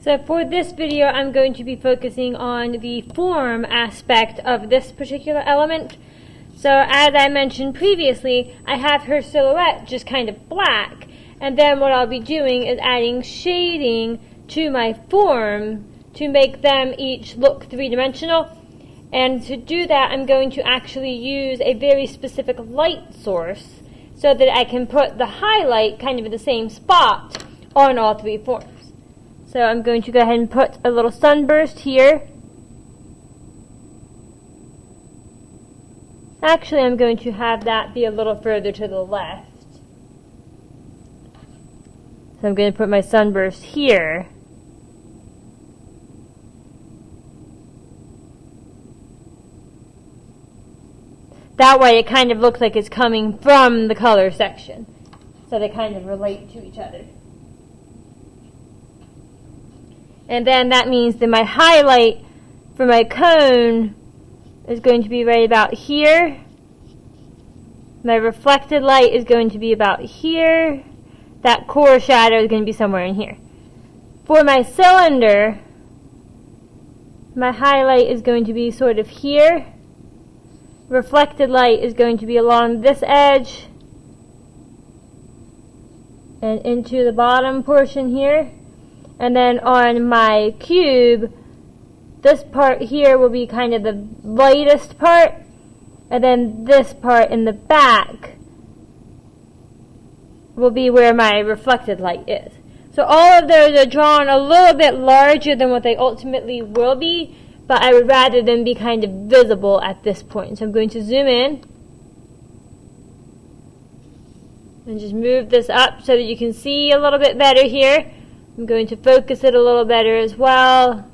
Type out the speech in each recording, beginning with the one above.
So for this video, I'm going to be focusing on the form aspect of this particular element. So as I mentioned previously, I have her silhouette just kind of black, and then what I'll be doing is adding shading to my form to make them each look three-dimensional. And to do that, I'm going to actually use a very specific light source so that I can put the highlight kind of in the same spot on all three forms. So I'm going to go ahead and put a little sunburst here. Actually, I'm going to have that be a little further to the left. So I'm going to put my sunburst here. That way it kind of looks like it's coming from the color section. So they kind of relate to each other. And then that means that my highlight for my cone is going to be right about here. My reflected light is going to be about here. That core shadow is going to be somewhere in here. For my cylinder, my highlight is going to be sort of here. Reflected light is going to be along this edge and into the bottom portion here. And then on my cube, this part here will be kind of the lightest part, and then this part in the back will be where my reflected light is. So all of those are drawn a little bit larger than what they ultimately will be, but I would rather them be kind of visible at this point. So I'm going to zoom in and just move this up so that you can see a little bit better here. I'm going to focus it a little better as well.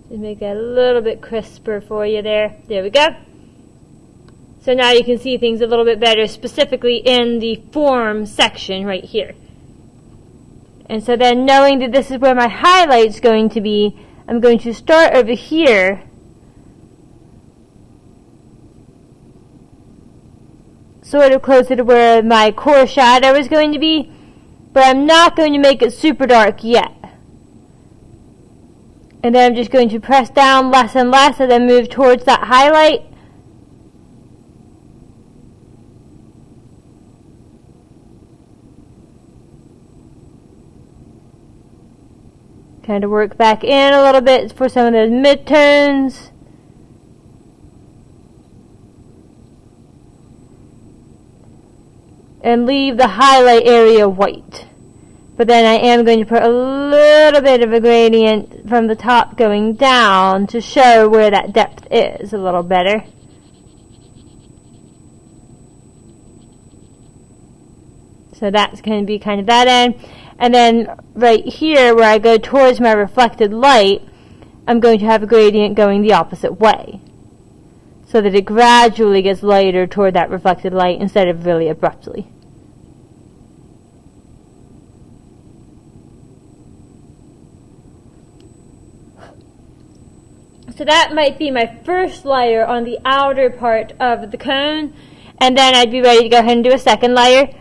Just make that a little bit crisper for you there. There we go. So now you can see things a little bit better, specifically in the form section right here. And so then knowing that this is where my highlight's going to be, I'm going to start over here, sort of closer to where my core shadow is going to be, but I'm not going to make it super dark yet. And then I'm just going to press down less and less and then move towards that highlight. Kind of work back in a little bit for some of those midtones. And leave the highlight area white. But then I am going to put a little bit of a gradient from the top going down to show where that depth is a little better. So that's going to be kind of that end. And then right here where I go towards my reflected light, I'm going to have a gradient going the opposite way, so that it gradually gets lighter toward that reflected light instead of really abruptly. So that might be my first layer on the outer part of the cone, and then I'd be ready to go ahead and do a second layer.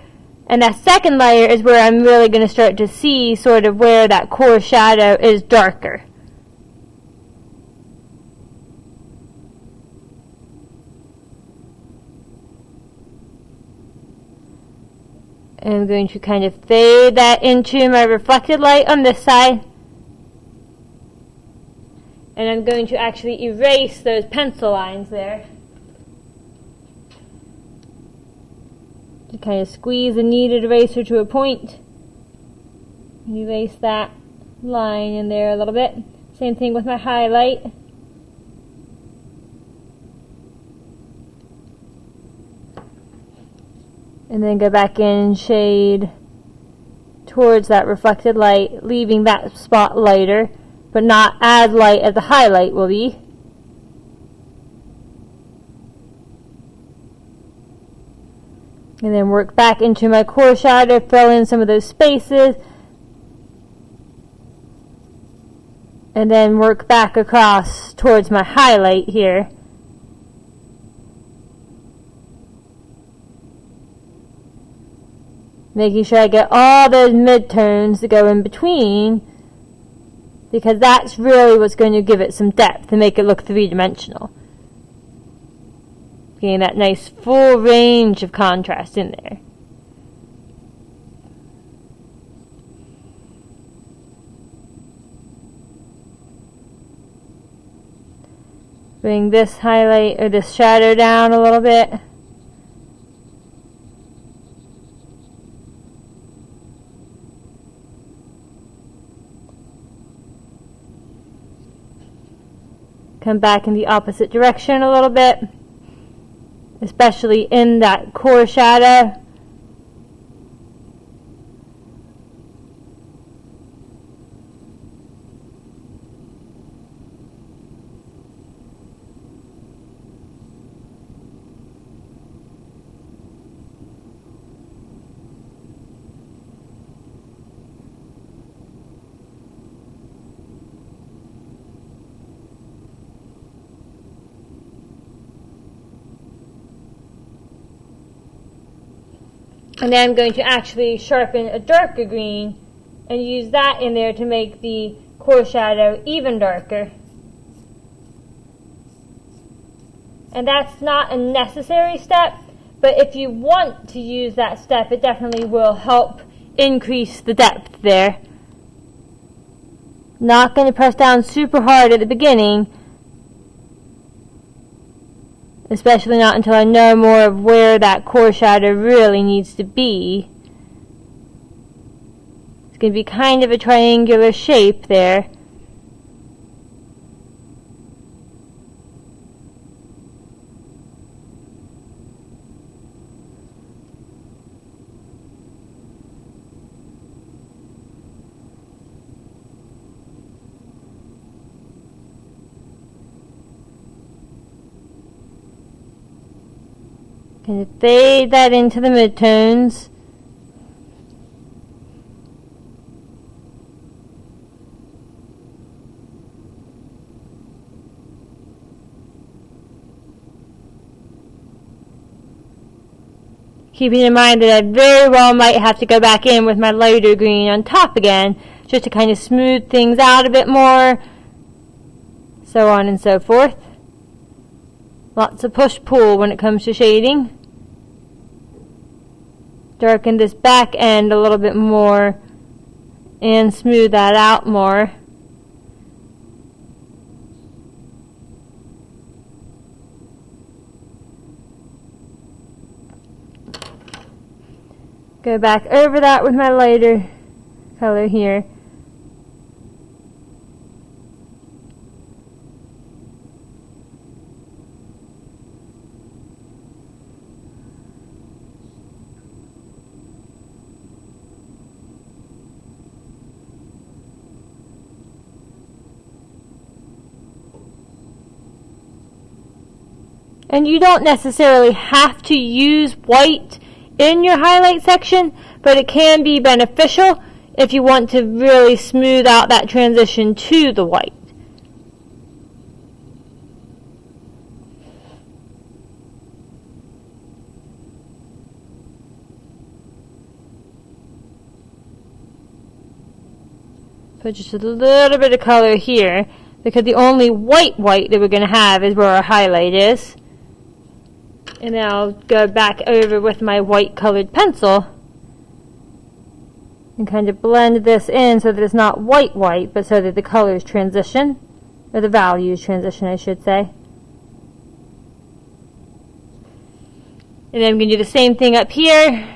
And that second layer is where I'm really going to start to see sort of where that core shadow is darker. And I'm going to kind of fade that into my reflected light on this side. And I'm going to actually erase those pencil lines there. To kind of squeeze the kneaded eraser to a point. Erase that line in there a little bit. Same thing with my highlight. And then go back in and shade towards that reflected light, leaving that spot lighter, but not as light as the highlight will be. And then work back into my core shadow, fill in some of those spaces, And then work back across towards my highlight here. Making sure I get all those midtones to go in between, because that's really what's going to give it some depth and make it look three-dimensional. Getting that nice full range of contrast in there. Bring this highlight or this shadow down a little bit. Come back in the opposite direction a little bit, especially in that core shadow. And then I'm going to actually sharpen a darker green and use that in there to make the core shadow even darker. And that's not a necessary step, but if you want to use that step, it definitely will help increase the depth there. Not going to press down super hard at the beginning, especially not until I know more of where that core shadow really needs to be. It's going to be kind of a triangular shape there. Kind of fade that into the midtones. Keeping in mind that I very well might have to go back in with my lighter green on top again, just to kind of smooth things out a bit more, so on and so forth. Lots of push-pull when it comes to shading. Darken this back end a little bit more and smooth that out more. Go back over that with my lighter color here. And you don't necessarily have to use white in your highlight section, but it can be beneficial if you want to really smooth out that transition to the white. Put just a little bit of color here, because the only white that we're going to have is where our highlight is. And then I'll go back over with my white colored pencil and kind of blend this in so that it's not white, but so that the colors transition, or the values transition, I should say. And then I'm going to do the same thing up here.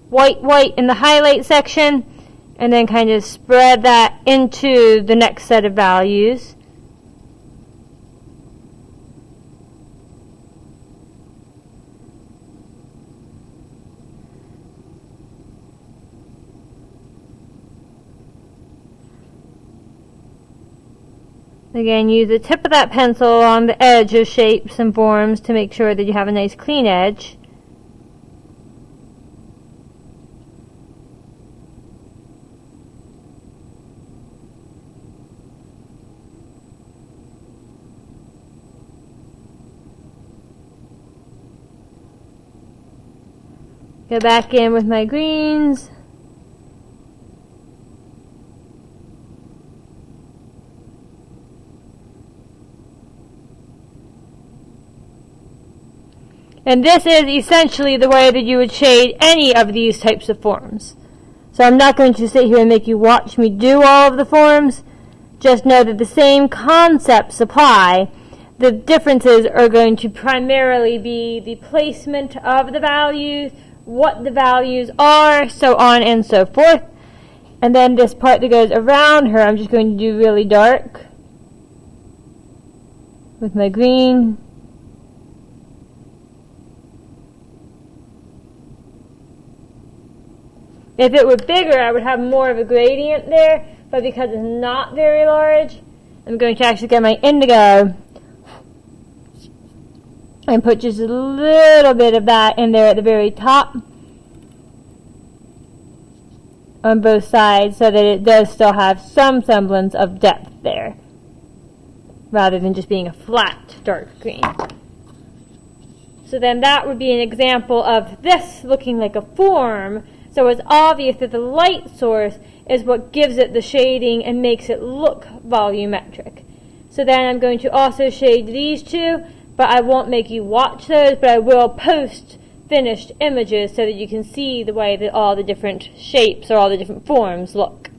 White in the highlight section, and then kind of spread that into the next set of values. Again, use the tip of that pencil on the edge of shapes and forms to make sure that you have a nice clean edge. Go back in with my greens. And this is essentially the way that you would shade any of these types of forms. So I'm not going to sit here and make you watch me do all of the forms. Just know that the same concepts apply. The differences are going to primarily be the placement of the values, what the values are, so on and so forth. And then this part that goes around her, I'm just going to do really dark with my green. If it were bigger, I would have more of a gradient there, but because it's not very large, I'm going to actually get my indigo and put just a little bit of that in there at the very top on both sides so that it does still have some semblance of depth there, rather than just being a flat dark green. So then that would be an example of this looking like a form. So it's obvious that the light source is what gives it the shading and makes it look volumetric. So then I'm going to also shade these two, but I won't make you watch those, but I will post finished images so that you can see the way that all the different shapes or all the different forms look.